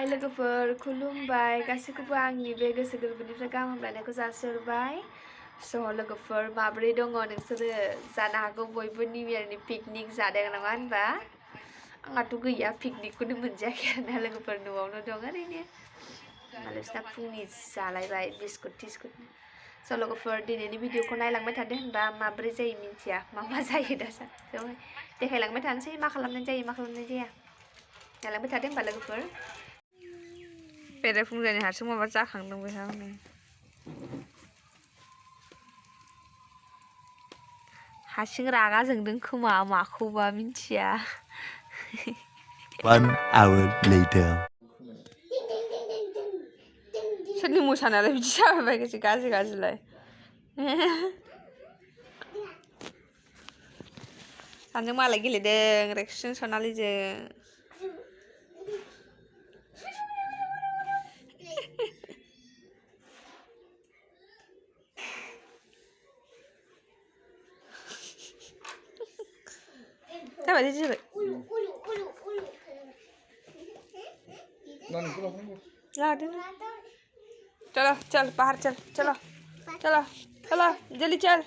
हाय लोगोफोर खुलुमबाय गासैखौबो आंनि बे गोसो गोरबोनिफ्राय गाहाम हामलायनायखौ जासिहरबाय स' लोगोफोर माबोरै दङ नोंसोरो जानो हागौ बयबो निउ इयारनि पिकनिक जादों नङा होनबा आंहाथ' गैया पिकनिकखौनो मोनजायाखै आरोना लोगोफोर न'आवनो दं ओरैनो मालायसिना फुंनि जालायबाय बिस्कुट टिस्कुटनो स' लोगोफोर दिनैनि भिडिअखौ नायलांबाय थादो होनबा माबोरै जायो मिन्थिया मा जायो दासानदियावहाय देखायलांबाय थानोसै मा खालामनाय जायो मा खालामनाय जाया नायलांबाय थादो होनबा लोगोफोर बेरायफुंजानि हारसिं माबा जाखांदों बेहा हनै हारसिं रागा जोंदों खोमा माखौबा मिन्थिया 1 hour later सोरनि मोसानायालाय बिदि जाबाय गाज्रि गाज्रिलाय सानैजों मालाय गेलेदों रेक्सजों सनालिजों जाबाय जाबाय लादो चलो चल बाहर चल चलो चलो चलो जल्दी चल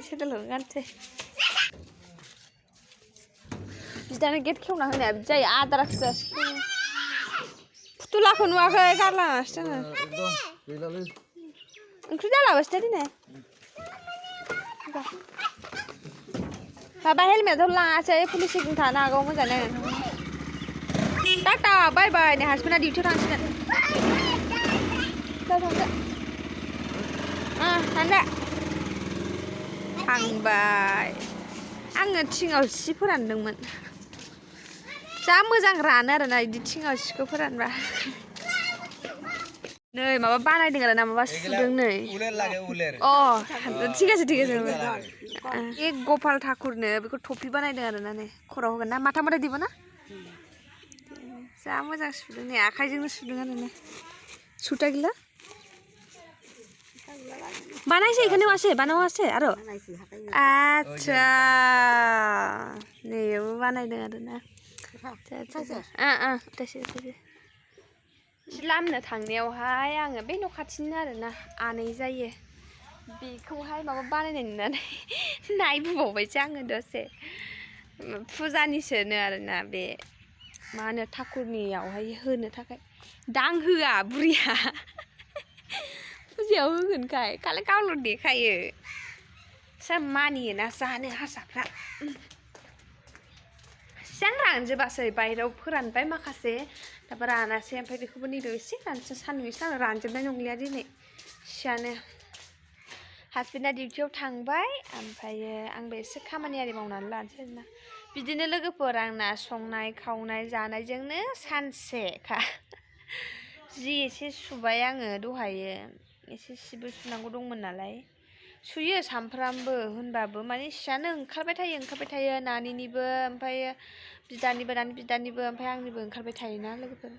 सेन्देल गानसै बिदानो गेट खेवना होनाया बिदि जायो आदारासो जासिगोन फुथुलाखौ नुवाखै गारलाङासो जोङो ओंख्रि जालाबासो दिनै माबा हेलमेटआव लाङासै पुलिसजों थानो हागौ मोजाङै नायनानै टाटा बाय बाय नै हासबेन्डआ डिउटियाव थांसिगोन थांदो थांबाय आङो थिङाव सि फोरानदोंमोन जा मोजां रानो आरोना बिदि थिङाव सिखौ फोरानबा नै माबा बानायदों आरो ना माबा सुदों नै अ ठीक আছে ये गपाल ठाकुरनो बेखौ टफि बानायदों आरो ना नै खराव होगोन ना माथा माथा দিব ना जा मोजां सुदों नै आखाइजोंनो सुदों आरो ना सुटा गैला বানাইছে এখানেও আছে বানাও আছে আরো আচ্ছা নেও বানাইदों आरो ना लामनो थांनायावहाय आङो बे न' खाथिनि आरो ना आनै जायो बेखौहाय माबा बानायनाय नुनानै नायबोबावबायसो आङो दसे फुजानिसोनो आरो ना बे मा होनो ठाकुरनियावहाय होनो थाखाय दांहोआ बुरिया फुजायाव होगोनखाय खालि गावल' देखायो सोर मानियोना जानो हारसाफ्रा सिगां रानजोबासै बायहेरायाव फोरानबाय माखासे दाबो रानासै ओमफ्राय बेखौबो नैबे एसे रानसो सान्दुं एसे रानजोबनाय नंलिया दिनै सियानो हासबेन्डआ डिउटियाव थांबाय ओमफ्रायो आंबो एसे खामानि आरि मावनानै लानोसै आरोना बिदिनो लोगोफोर आंना संनाय खावनाय जानायजोंनो सानसेखा जि एसे सुबाय आङो दहायो एसे सिबो सुनांगौ दंमोन नालाय सुयो सामफ्रामबो होनबाबो माने सियानो ओंखारबाय थायो नानिनिबो ओमफ्राय बिदानिबो ओमफ्राय आंनिबो ओंखारबाय थायोना लोगोफोर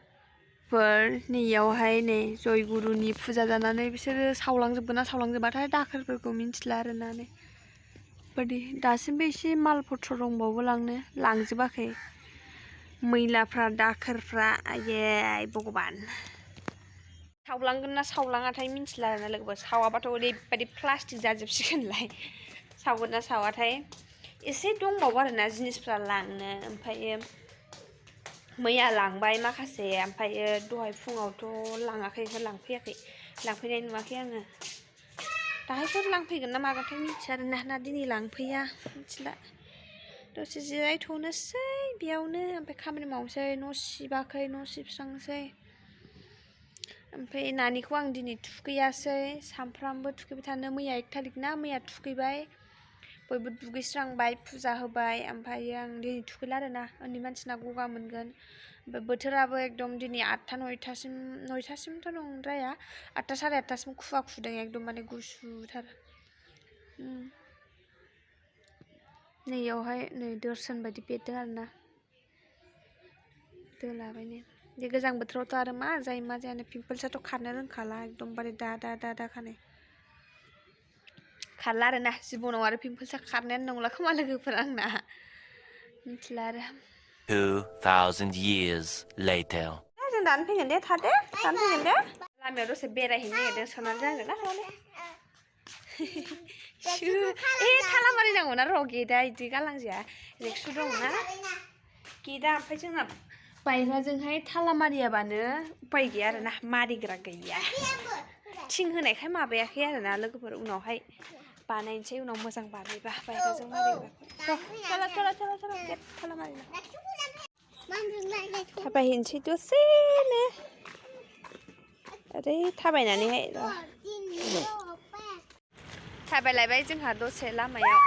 नैयावहाय नै जयगुरुनि फुजा जानानै बिसोरो सावलांजोबगोन ना सावलांजोबाथाय दाखोरफोरखौ मिन्थिला आरोना नै बायदि दासिमबो एसे माल पत्र दंबावो लांजोबाखै मैलाफ्रा दाखोरफ्रा आये भगबान सावलांगोन ना सावलाङाथाय मिन्थिला आरोना लोगोफोर सावाबाथ' ओरैबायदि प्लास्टिक जाजोबसिगोनलाय सावगोन ना सावाथाय एसे दंबावो आरोना जिनिसफ्रा लांनो ओमफ्रायो मैया लांबाय माखासे ओमफ्रायो दहाय फुङावथ' लाङाखै लांफैयाखै लांफैनाय नुवाखै आङो दाहायफोर लांफैगोन ना मागोनथाय मिथिया आरोना ना दिनै लांफैया मिथिला दसे जिरायथ'नोसै बेयावनो ओमफ्राय खामानि मावनोसै न' सिबाखै न' सिबस्रांसै ओमफ्राय नानिखौ आं दिनै थुखैयासै सामफ्रामबो थुखैबाय थानो मैया 1 थारिख ना मैया थुखैबाय बयबो दुगैस्रांबाय फुजा होबाय ओमफ्रायो आं दिनै थुखैला आरोना उन्दै मानसिना गगा मोनगोन ओमफ्राय बोथोराबो एकदम दिनै 8टा 9टासिमथ' नंद्राया 8टा 8:30सिम खुवा खुदों एकदम माने गुसुथार नैयावहाय नै दर्शन बायदि बेरदों आरोना दोलाबायनो बे गोजां बोथोरावथ' आरो मा जायो मा जायानो पिम्पल्सआथ' खारनो रोंखाला एकदमबारे दा खानाय खारला आरोना जिबनाव आरो पिम्पल्सआ खारनायानो नंला खोमा लोगोफोर आंना मिथिला आरो 2,000 years later. जों दानो फैगोन दे थादो दानो फैगोन दे लामायाव दसे बेरायहैनो नागिरदों सनालि जागोन ना सनालि थाला मारिनांगौना र' गेटआ इदि गालांजाया रेक्सु दंना गेटआ ओमफ्राय जोंना बायह्राजोंहाय थाला मारियाबानो उपाय गैया आरोना मारिग्रा गैया थिं होनायखाय माबायाखै आरोना लोगोफोर उनावहाय बानायनोसै उनाव मोजां बानायबा बायह्राजों मारिग्राखौ गेट थाला मारिना थाबायहैनोसै दसेनो ओरै थाबायनानैहाय थाबायलायबाय जोंहा दसे लामायाव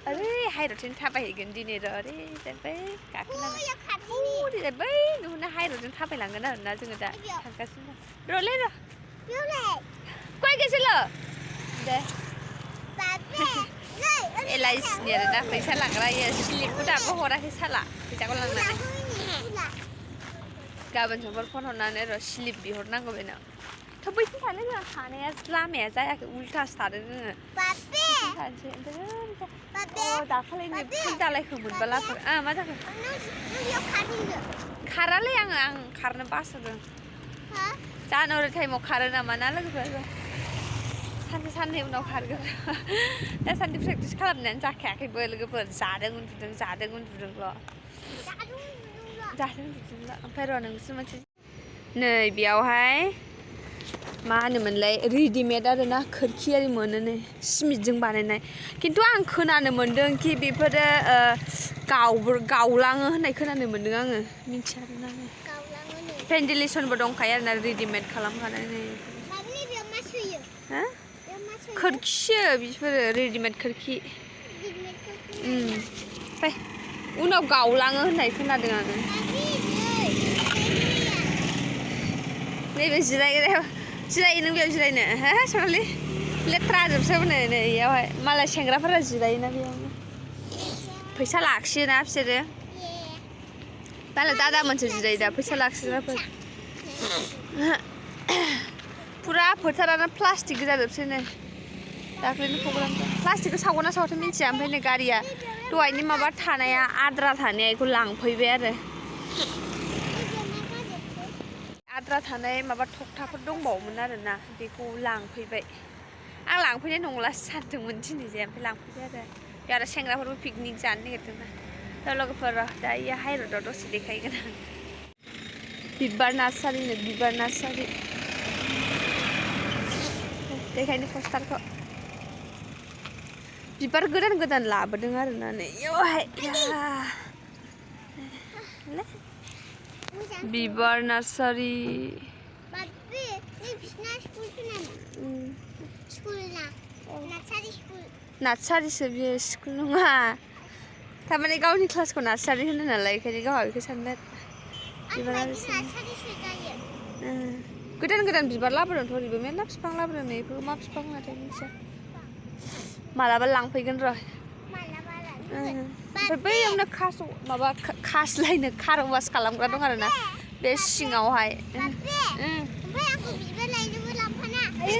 ओरै हाइरडथिं थाबायहैगोन दिनै र' ओरै बै गाखोनानै बै नुहुरना हाइरडजों थाबायलांगोन आरोना जोङो दा थांगासिनो र'लै र' कय गेसेल' दे एलआइसिनि आरोना फैसा लाग्रा स्लिपखौ दाबो हराखै साला फैसाखौ लांनानै गाबोन समफोर फन हरनानै र' स्लिप बिहरनांगौ बेनाव थ' बैथिं थानो जोंहा थानाया लामाया जायाखै उल्थासो थादों जोङो दाखालिनि फुल दालायखौ मोनबा लाफोर मा जाखो खारालै आं खारनो बासोदों जानुवारि टाइमाव खारो नामा ना लोगोफोर सानसे साननै उनाव खारगोन दासान्दि प्रेक्टिस खालामनायानो जाखायाखैबो लोगोफोर जादों उन्दुदोंल' जादों उन्दुदोंल' ओमफ्राय र' नोंसो मोनसे नै बेयावहाय मा होनोमोनलाय रेडिमेड आरोना खोरखि आरि मोनो सिमेन्टजों बानायनाय खिन्थु आं खोनानो मोन्दों कि बेफोरो गावलाङो होननाय खोनानो मोन्दों आङो मिथिया आरोना भेन्टिलेसनबो दंखायो आरोना रेडिमेड खालामखानाय हा खोरखिसो बिफोरो रेडिमेड खोरखि ओमफ्राय उनाव गावलाङो होननाय खोनादों आङो नैबे जिरायो नों बेयाव जिरायनो हा सनालि लेथ्रा जोबसो नै इयावहाय मालाय सेंग्राफोरा जिरायोना बेयावनो फैसा लाखियोना बिसोरो मालाय दादामोनसो जिरायो दा फैसा लाखिग्राफोर फुरा फोथारानो प्लास्टिक गोजाजोबसै नै दाख्लैनि प्रग्राम प्लास्टिकखौ सावगोना सावाथो मिथिया ओमफ्राय नै गारिया दहायनि माबा थानाया आद्रा थानाया बेखौ लांफैबाय आरो आद्रा थानाय माबा थखथाफोर दंबावोमोन आरोना बेखौ लांफैबाय आं लांफैनाय नंलासो सानदोंमोन दिनैजाय ओमफ्राय लांफैबाय आरो बे आरो सेंग्राफोरबो पिकनिक जानो नागिरदोंना दा लोगोफोर दा इयो हाइरडआव दसे देखायगोन आं बिबार नार्सारिनो बिबार नार्सारि देखायनो पस्टारखौ बिबार गोदान गोदान लाबोदों आरोना नै इयावहाय बिबार नार्सारि नार्सारिसो बियो स्कुल नङा थारमाने गावनि क्लासखौ नार्सारि होनो नालाय ओंखायनो गावहा बेखौ सानबाय गोदान गोदान बिबार लाबोदोंथ' ओरैबो मेरला बिफां लाबोदों नै बेफोरखौ मा बिफां होनोथाय मिथिया मालाबा लांफैगोन र' ओमफ्राय बैयावनो माबा खास्लायनो कार वास खालामग्रा दं आरोना बे सिङावहाय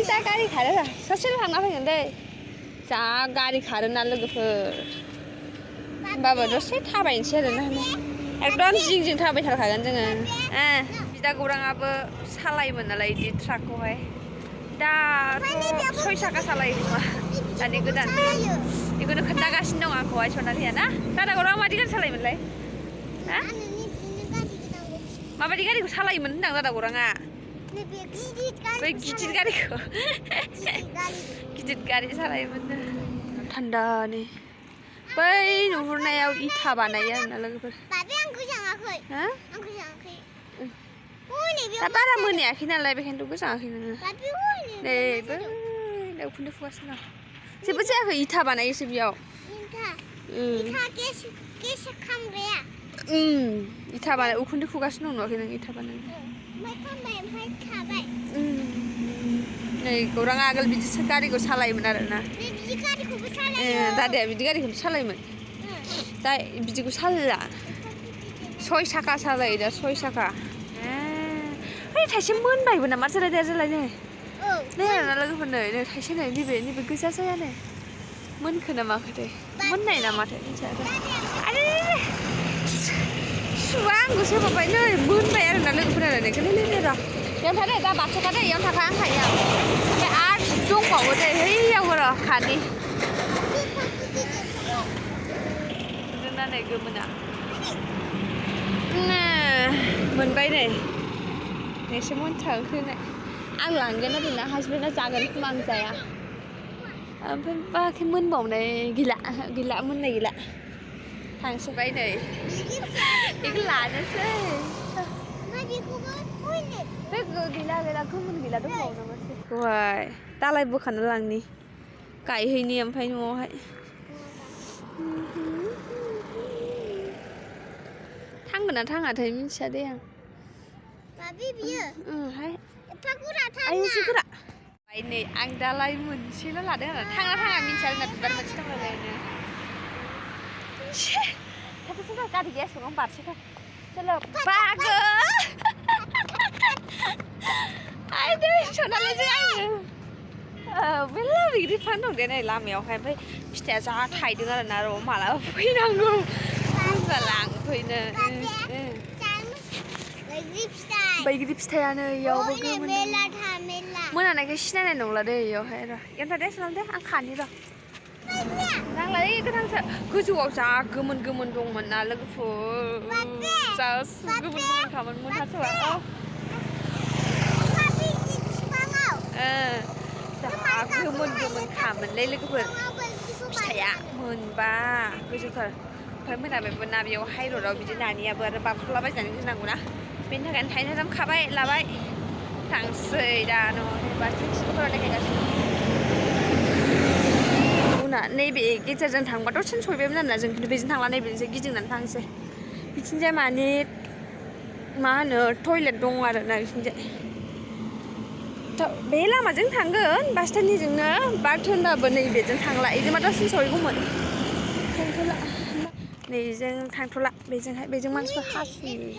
जा गारि खारो ससेल थांना फैगोन दै जा गारि खारोना लोगोफोर होमबाबो दसे थाबायनोसै आरोना एकदम जिं जिं थाबायथारखागोन जोङो बिदा गौराङाबो सालायोमोन नालाय बिदि ट्राकखौहाय दाथ' 6 साखा सालायो खोमा दानि गोदान बेखौनो खोन्थागासिनो दं आंखौहाय सनालिया ना दादा गौराङा माबायदि गारि सालायोमोनलाय माबायदि गारिखौ सालायोमोन होनदां दादा गौराङा बै गिदिर गारिखौ गिदिर गारि सालायोमोन थान्दानो बै नुहुरनायाव इथा बानायो आरोना लोगोफोर दा बारा मोनायाखै नालाय बेखायनोथ' गोजाङाखै नोङो नै बै उखुन्दै फुगासिनो दं जेबो जायाखै इथा बानायोसो बेयाव इथा बानाय उखुन्दै फुगासिनो दं नुवाखै नों इथा बानायनो नै गौराङा आगोल बिदि गारिखौ सालायोमोन आरोना दादाया बिदि गारिखौनो सालायोमोन दा बिदिखौ सालायला 6 साखा सालायो दा 6 साखा ओइ थाइसे मोनबायबो नामा जोलाय नै आरोना लोगोफोर नै थाइसे नै नैबे गोजा जाया नै मोनखो ना माखोथाय मोननाय नामाथाय मिथिया आरो आंखौसो माबाय नै मोनबाय आरोना लोगोफोरा नोंखौ नै र' बेयाव थादो दा बारस'खादो इयावनो थाखा आं थायो ओमफ्राय आरो दंबावो दे हैयाव र' खानि जोंना नै गोमोना मोनबाय नै एसे मोनथांखोनो आं लांगोन आरोना हासबेन्डआ जागोन खोमा आं जाया ओमफ्राय बाखि मोनबावनाय गैला मोननाय गैला थांसोबाय नै बेखौ लानोसै बे गैला गोमोन गैला दंबावो नामासै गहाय दालाय बोखाना लांनि गायहैनि ओमफ्राय न'आवहाय थांगोन ना थाङाथाय मिथिया दे आं आयौ गोरा नै आं दालाय मोनसेल' लादों आरो थाङा मिथिया आरोना बिबार मोनसे दंलायलायनो थाथ'थ' गारि गैया सङाव बारसेखा चलो बागो आयदै सनालिजों आङो मेरला बिदि बिफां दं दे नै लामायावहाय ओमफ्राय फिथाइया जा थायदों आरोना र' मालाबा फैनांगौ होनबा लांफैनो बैग्रि फिथाइयानो इयावबो गोमोन मोनानायखाय सिनायनाय नंला दे इयावहाय र' इयावनो थादे सनाल दे आं खानि र' नांलाय गोथांसो गोजौआव जा गोमोन दंमोन ना लोगोफोर जा गोमोनखामोन मोनहास'आ जा गोमोन खामोनलै लोगोफोर फिथाइया मोनबा गोजौथार ओमफ्राय मोनाबायबो ना बेयाव हाइरडआव बिदि नानियाबो आरो बारस'लाबायजानो गिनांगौ ना बेनि थाखायनो थाइथाम खाबाय लाबाय थांसै दा न'आवहाय बारसे सिख्लाफोरा देखायगासिनो उना नैबे गेजेरजों थांबाथ' दसेनो सहैबायमोन आरोना जों खिन्थु बेजों थांला नैबेजोंसो गिदिंनानै थांसै बिथिंजाय माने मा होनो टयलेट दं आरोना बिथिंजाय बे लामाजों थांगोन बास स्टेन्डनिजोंनो बाट होनबाबो नैबेजों थांला बेजोंबा दसेनो सहैगौमोन थांथ'ला नैजों थांथ'ला बेजों मानसिफोर हासुयो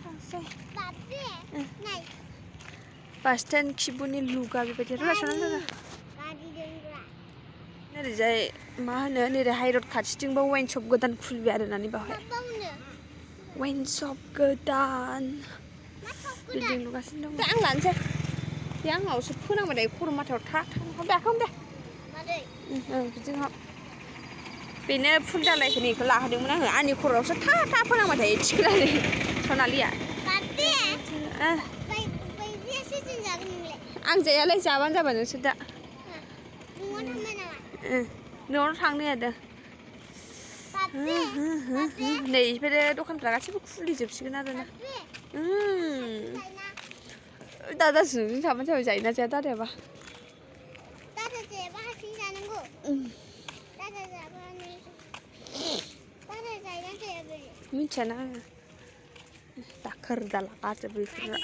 थांसै बास स्टेन्ड खिबुनि लुगा बेबायदि रलासनानै दोनो ओरैजाय मा होनो नैरै हाइरड खाथिथिंबो वाइन शप गोदान खुलिबाय आरोना बावहाय वाइन शप गोदान बिल्डिं लुगासिनो दं आं लानोसै बे आंनावसो फोनांबाय दायो खर' माथायाव था बे आखायावनो दे बिदिनो हाब बेनो फुल दालायफोरनिखौ लाहोदोंमोन आङो आंनि खर'आवसो था फोनांबाय थायो थिखोनानै सनालिया आं जायालाय जाबानो जाबाय नोंसोर दा न'आव थांनो नागिरदों नै बेफोरो दखानफ्रा गासैबो खुलिजोबसिगोन आरोना दादाजों थाबानो जाबाय जायोना जाया दादायाबा मिथियाना आङो दाखोर दाला गाजोबो बेफोरा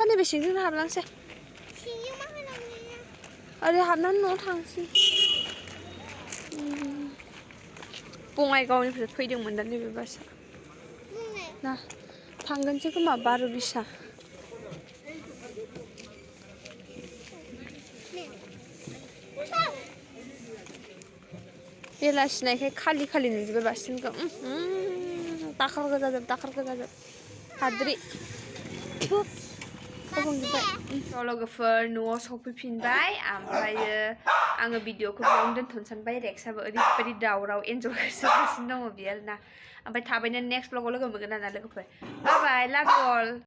नैबे सिंजों हाबलांसै ओरै हाबनानै न'आव थांसै बङाइगावनिफ्राय फैदोंमोन दा नैबे बासआ ना थांगोनसै खोमा 12:20 बेलासिनायखाय खालि नुजोब्बाय बास स्टेन्डखौ दाखोर गोजाजोब हाद्रि लोगोफोर न'आव सफैफिनबाय ओमफ्रायो आङो भिडिअखौ बेयावनो दोनथ'नो सानबाय रेक्सआबो ओरैबायदि दावराव एन्जर होसोगासिनो दङ बियो आरोना ओमफ्राय थाबैनो नेक्स्ट ब्लगाव लोगो मोनगोन आरोना लोगोफोर बाय बाय लाभ यु अल